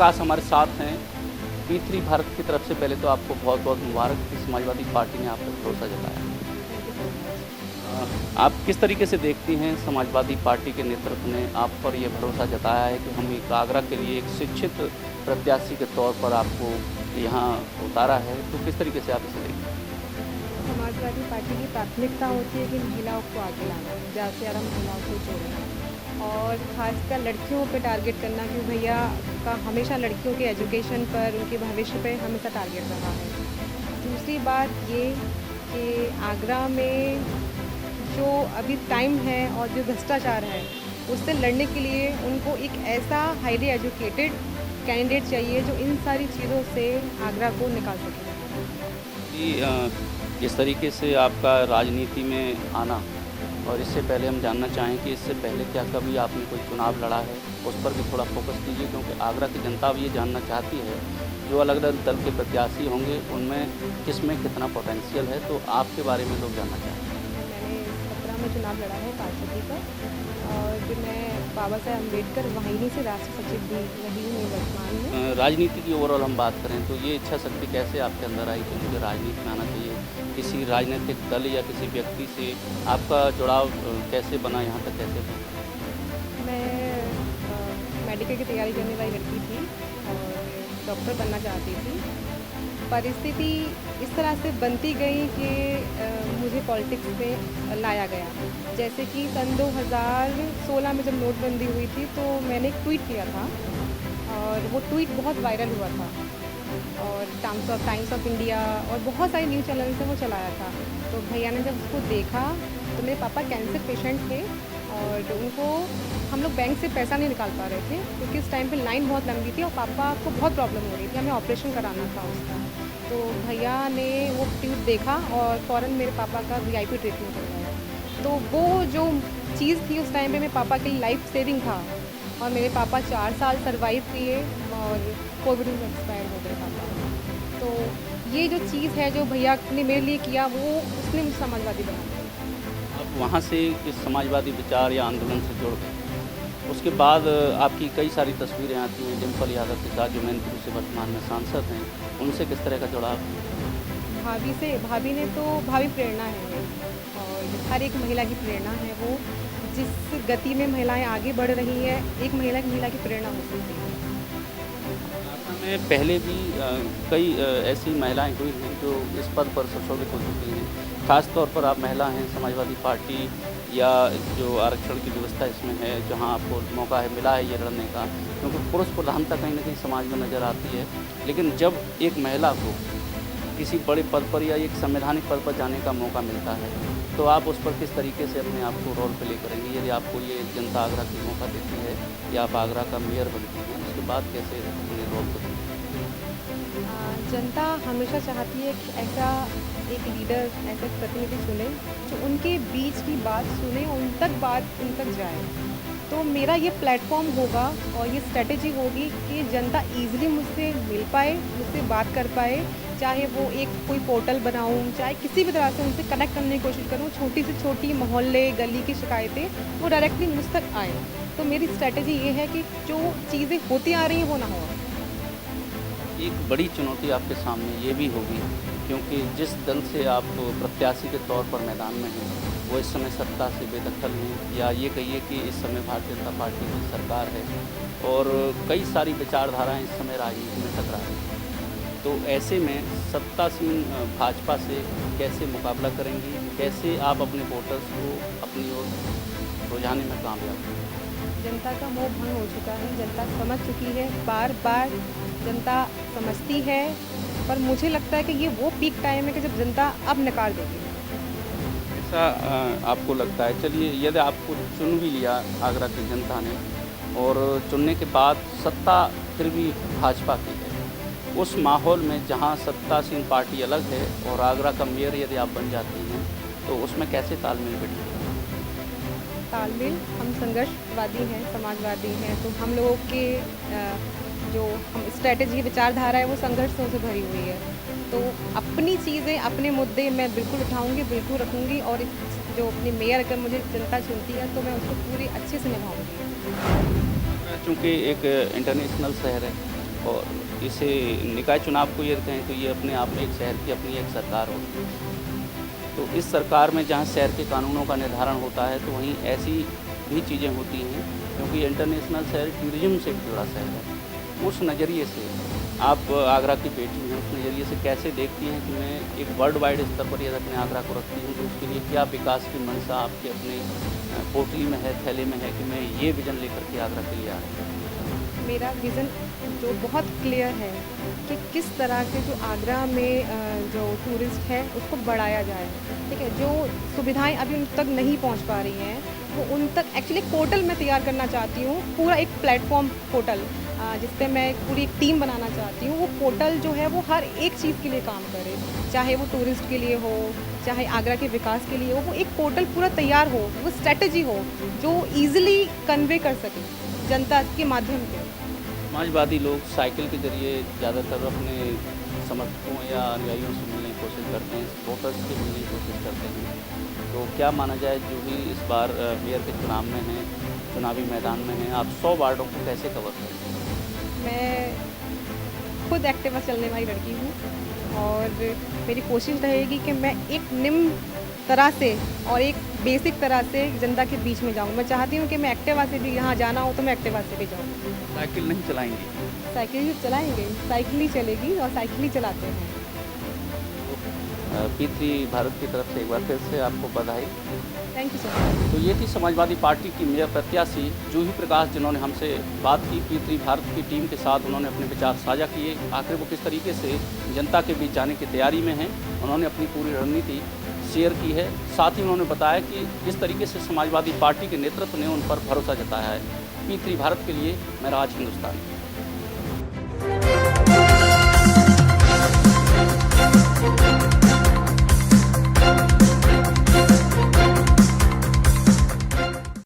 प्रकाश हमारे साथ हैं P3 भारत की तरफ से। पहले तो आपको बहुत बहुत मुबारक कि समाजवादी पार्टी ने आप पर भरोसा जताया। आप किस तरीके से देखती हैं समाजवादी पार्टी के नेतृत्व ने आप पर यह भरोसा जताया है कि हम एक आगरा के लिए एक शिक्षित प्रत्याशी के तौर पर आपको यहाँ उतारा है, तो किस तरीके से आप इसे देखते हैं? समाजवादी पार्टी की प्राथमिकता होती है कि महिलाओं को आगे लाना, ज़्यादा से ज़्यादा महिलाओं को जोड़ना और ख़ासकर लड़कियों पे टारगेट करना, क्योंकि भैया का हमेशा लड़कियों के एजुकेशन पर, उनके भविष्य पे हमेशा टारगेट रहा है। दूसरी बात ये कि आगरा में जो अभी टाइम है और जो भ्रष्टाचार है, उससे लड़ने के लिए उनको एक ऐसा हाईली एजुकेटेड कैंडिडेट चाहिए जो इन सारी चीज़ों से आगरा को निकाल सके। कि इस तरीके से आपका राजनीति में आना, और इससे पहले हम जानना चाहें कि इससे पहले क्या कभी आपने कोई चुनाव लड़ा है, उस पर भी थोड़ा फोकस कीजिए, क्योंकि आगरा की जनता अब ये जानना चाहती है जो अलग अलग दल के प्रत्याशी होंगे उनमें किसमें कितना पोटेंशियल है, तो आपके बारे में लोग जानना चाहते हैं। मैंने 17 में चुनाव लड़ा है पार्षदी का और मैं बाबा साहेब अम्बेडकर वाहिनी से राष्ट्रीय सचिव भी रही हूँ वर्तमान में। राजनीति की ओवरऑल हम बात करें तो ये इच्छा शक्ति कैसे आपके अंदर आई कि मुझे राजनीति में आना चाहिए? किसी राजनीतिक दल या किसी व्यक्ति से आपका जुड़ाव कैसे बना, यहाँ तक कैसे पहुँचा? मैं मेडिकल की तैयारी करने वाली लड़की थी और डॉक्टर बनना चाहती थी। परिस्थिति इस तरह से बनती गई कि मुझे पॉलिटिक्स में लाया गया। जैसे कि सन 2016 में जब नोटबंदी हुई थी तो मैंने एक ट्वीट किया था और वो ट्वीट बहुत वायरल हुआ था और टाइम्स ऑफ इंडिया और बहुत सारे न्यूज़ चैनल से वो चलाया था। तो भैया ने जब उसको देखा तो मेरे पापा कैंसर पेशेंट थे और उनको हम लोग बैंक से पैसा नहीं निकाल पा रहे थे क्योंकि उस टाइम पे लाइन बहुत लंबी थी और पापा को बहुत प्रॉब्लम हो रही थी, हमें ऑपरेशन कराना था उसका। तो भैया ने वो ट्वीट देखा और फ़ौरन मेरे पापा का VIP ट्रीटमेंट करवाया। तो वो जो चीज़ थी उस टाइम पे मेरे पापा के लिए लाइफ सेविंग था और मेरे पापा 4 साल सर्वाइव किए और कोविड में एक्सपायर हो गए पापा। तो ये जो चीज़ है जो भैया ने मेरे लिए किया वो उसने मुझे समाजवादी बना दिया। आप वहाँ से इस समाजवादी विचार या आंदोलन से जुड़ गए, उसके बाद आपकी कई सारी तस्वीरें आती हैं डिम्पल यादव के साथ जो मैनपुरी से वर्तमान में सांसद हैं, उनसे किस तरह का जुड़ाव? भाभी ने तो भाभी प्रेरणा है और हर एक महिला की प्रेरणा है। वो जिस गति में महिलाएं आगे बढ़ रही है, एक महिला की प्रेरणा हो सकती है। आगरा में पहले भी कई ऐसी महिलाएं हुई हैं जो इस पद पर सुशोभित हो चुकी हैं। ख़ास तौर पर आप महिला हैं, समाजवादी पार्टी या जो आरक्षण की व्यवस्था इसमें है, जहां आपको मौका है मिला है ये लड़ने का, क्योंकि पुरुष प्रधानता कहीं न कहीं समाज में नज़र आती है। लेकिन जब एक महिला को किसी बड़े पद पर या एक संवैधानिक पद पर जाने का मौका मिलता है, तो आप उस पर किस तरीके से अपने आप को रोल प्ले करेंगे? यदि आपको ये जनता आगरा की मौका देती है या आप आगरा का मेयर बनती हैं, उसके बाद कैसे अपने रोल को? जनता हमेशा चाहती है कि ऐसा एक लीडर, ऐसा एक प्रतिनिधि चुने जो उनके बीच की बात सुने और उन तक जाए। तो मेरा ये प्लेटफॉर्म होगा और ये स्ट्रेटेजी होगी कि जनता ईज़िली मुझसे मिल पाए, मुझसे बात कर पाए, चाहे वो एक कोई पोर्टल बनाऊँ, चाहे किसी भी तरह से उनसे कनेक्ट करने की कोशिश करूँ। छोटी से छोटी मोहल्ले, गली की शिकायतें वो डायरेक्टली मुझ तक आएँ। तो मेरी स्ट्रेटेजी ये है कि जो चीज़ें होती आ रही हैं वो ना हो। एक बड़ी चुनौती आपके सामने ये भी होगी, क्योंकि जिस दल से आप प्रत्याशी के तौर पर मैदान में हैं, वो इस समय सत्ता से बेदखल हैं, या ये कहिए कि इस समय भारतीय जनता पार्टी की सरकार है और कई सारी विचारधाराएं इस समय राजनीति में टकरा रही हैं। तो ऐसे में सत्तासीन भाजपा से कैसे मुकाबला करेंगी? कैसे आप अपने वोटर्स को अपनी ओर रुझाने में कामयाब होंगे? जनता का मोह भंग हो चुका है, जनता समझ चुकी है, बार-बार जनता समझती है, पर मुझे लगता है कि ये वो पीक टाइम है कि जब जनता अब नकार देगी। ऐसा आपको लगता है? चलिए, यदि आपको चुन भी लिया आगरा की जनता ने और चुनने के बाद सत्ता फिर भी भाजपा की है, उस माहौल में जहां सत्तासीन पार्टी अलग है और आगरा का मेयर यदि आप बन जाती हैं, तो उसमें कैसे तालमेल बिठेगा? तालमेल, हम संघर्षवादी हैं, समाजवादी हैं, तो हम लोगों के जो हम स्ट्रैटेजी विचारधारा है वो संघर्षों से भरी हुई है। तो अपनी चीज़ें, अपने मुद्दे मैं बिल्कुल उठाऊँगी, बिल्कुल रखूँगी और जो अपनी मेयर अगर मुझे जनता चुनती है तो मैं उसको पूरी अच्छे से निभाऊँगी। चूँकि एक इंटरनेशनल शहर है और इसे निकाय चुनाव को ये कहें तो ये अपने आप में एक शहर की अपनी एक सरकार होती है। तो इस सरकार में जहाँ शहर के कानूनों का निर्धारण होता है तो वहीं ऐसी भी चीज़ें होती हैं, क्योंकि इंटरनेशनल शहर टूरिज़्म से जुड़ा शहर है। उस नज़रिए से आप आगरा की बेटी हैं, उस नज़रिए से कैसे देखती हैं कि मैं एक वर्ल्ड वाइड स्तर पर यदि अपने आगरा को रखती हूँ तो उसके लिए क्या विकास की मंशा आपके अपने पोटली में है, थैले में है कि मैं ये विज़न लेकर के आगरा के लिए आ रही हूँ? मेरा विज़न जो बहुत क्लियर है कि किस तरह से जो आगरा में जो टूरिस्ट है उसको बढ़ाया जाए। ठीक है, जो सुविधाएं अभी उन तक नहीं पहुंच पा रही हैं वो उन तक एक्चुअली एक पोर्टल मैं तैयार करना चाहती हूँ, पूरा एक प्लेटफॉर्म पोर्टल जिस पे मैं एक पूरी एक टीम बनाना चाहती हूँ। वो पोर्टल जो है वो हर एक चीज़ के लिए काम करे, चाहे वो टूरिस्ट के लिए हो, चाहे आगरा के विकास के लिए हो। वो एक पोर्टल पूरा तैयार हो, वो स्ट्रेटजी हो जो ईजिली कन्वे कर सके जनता के माध्यम से। समाजवादी लोग साइकिल के ज़रिए ज़्यादातर अपने समर्थकों या अनुयायियों से मिलने की कोशिश करते हैं, वोटर्स से मिलने की कोशिश करते हैं। तो क्या माना जाए जो भी इस बार मेयर के चुनाव में हैं, चुनावी मैदान में हैं, आप 100 वार्डों को कैसे कवर करेंगे? मैं खुद एक्टिवा चलने वाली लड़की हूँ और मेरी कोशिश रहेगी कि मैं एक निम्न तरह से और एक बेसिक तरह से जनता के बीच में जाऊँ। मैं चाहती हूँ कि मैं एक्टिवा से भी यहाँ जाना हो तो मैं एक्टिवा से भी जाऊँ। साइकिल नहीं चलाएंगी? साइकिल ही चलाएँगे, साइकिल ही चलेगी और साइकिल ही चलाते हैं। P3 भारत की तरफ से एक बार फिर से आपको बधाई। Thank you so much. तो ये थी समाजवादी पार्टी की मेयर प्रत्याशी जूही प्रकाश, जिन्होंने हमसे बात की। P3 भारत की टीम के साथ उन्होंने अपने विचार साझा किए, आखिर वो किस तरीके से जनता के बीच जाने की तैयारी में हैं। उन्होंने अपनी पूरी रणनीति शेयर की है। साथ ही उन्होंने बताया कि जिस तरीके से समाजवादी पार्टी के नेतृत्व ने उन पर भरोसा जताया है। P3 भारत के लिए मैं राज हिंदुस्तान।